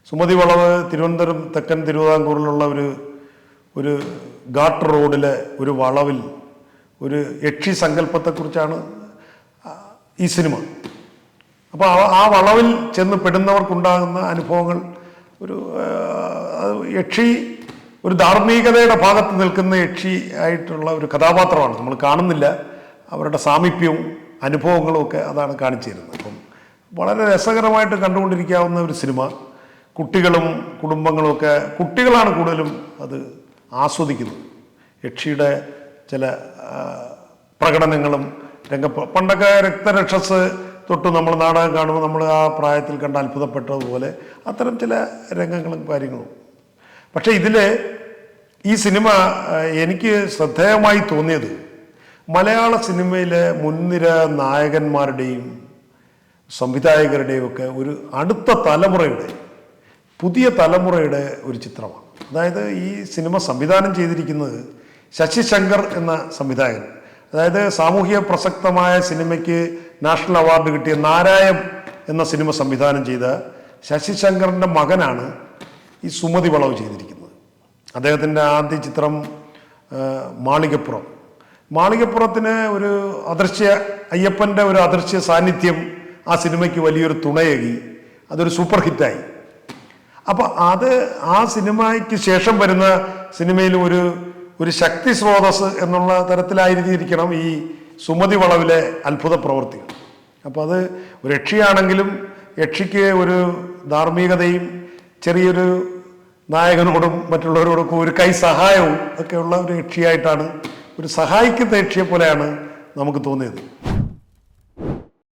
സുമതി വളവ് തിരുവനന്തപുരം തെക്കൻ തിരുവിതാംകൂറിലുള്ള ഒരു ഘാട്ട് റോഡിലെ ഒരു വളവിൽ ഒരു യക്ഷി സങ്കല്പത്തെക്കുറിച്ചാണ് ഈ സിനിമ. അപ്പോൾ ആ വളവിൽ ചെന്ന് പെടുന്നവർക്കുണ്ടാകുന്ന അനുഭവങ്ങൾ യക്ഷി ഒരു ധാർമ്മികതയുടെ ഭാഗത്ത് നിൽക്കുന്ന യക്ഷി ആയിട്ടുള്ള ഒരു കഥാപാത്രമാണ്. നമ്മൾ കാണുന്നില്ല, അവരുടെ സാമീപ്യവും അനുഭവങ്ങളും ഒക്കെ അതാണ് കാണിച്ചു തരുന്നത്. അപ്പം വളരെ രസകരമായിട്ട് കണ്ടുകൊണ്ടിരിക്കാവുന്ന ഒരു സിനിമ. കുട്ടികളും കുടുംബങ്ങളും ഒക്കെ, കുട്ടികളാണ് കൂടുതലും അത് ആസ്വദിക്കുന്നത്. യക്ഷിയുടെ ചില പ്രകടനങ്ങളും പണ്ടൊക്കെ രക്തരക്ഷസ് തൊട്ട് നമ്മൾ നാടകം കാണുമ്പോൾ നമ്മൾ ആ പ്രായത്തിൽ കണ്ട് അത്ഭുതപ്പെട്ടതുപോലെ അത്തരം ചില രംഗങ്ങളും കാര്യങ്ങളും. പക്ഷേ ഈ സിനിമ എനിക്ക് ശ്രദ്ധേയമായി തോന്നിയത് മലയാള സിനിമയിലെ മുൻനിര നായകന്മാരുടെയും സംവിധായകരുടെയും ഒക്കെ ഒരു അടുത്ത തലമുറയുടെ, പുതിയ തലമുറയുടെ ഒരു ചിത്രമാണ്. അതായത് ഈ സിനിമ സംവിധാനം ചെയ്തിരിക്കുന്നത് ശശി ശങ്കർ എന്ന സംവിധായകൻ. അതായത് സാമൂഹ്യ പ്രസക്തമായ സിനിമയ്ക്ക് നാഷണൽ അവാർഡ് കിട്ടിയ നാരായം എന്ന സിനിമ സംവിധാനം ചെയ്ത ശശി ശങ്കറിൻ്റെ മകനാണ് ഈ സുമതി വളവ് ചെയ്തിരിക്കുന്നത്. അദ്ദേഹത്തിൻ്റെ ആദ്യ ചിത്രം മാളികപ്പുറത്തിന് ഒരു അയ്യപ്പൻ്റെ ഒരു അദൃശ്യ സാന്നിധ്യം ആ സിനിമയ്ക്ക് വലിയൊരു തുണയേകി. അതൊരു സൂപ്പർ ഹിറ്റായി. അപ്പോൾ ആ സിനിമയ്ക്ക് ശേഷം വരുന്ന സിനിമയിലും ഒരു ശക്തി സ്രോതസ് എന്നുള്ള തരത്തിലായിരിക്കണം ഈ സുമതി വളവിലെ അത്ഭുത പ്രവൃത്തികൾ. അപ്പോൾ അത് ഒരു യക്ഷിയാണെങ്കിലും യക്ഷിക്ക് ഒരു ധാർമ്മികതയും ചെറിയൊരു നായകനോടും മറ്റുള്ളവരോടൊക്കെ ഒരു കൈ സഹായവും ഒക്കെയുള്ള ഒരു യക്ഷിയായിട്ടാണ്, ഒരു സഹായിക്കുന്ന യക്ഷിയെ പോലെയാണ് നമുക്ക് തോന്നിയത്.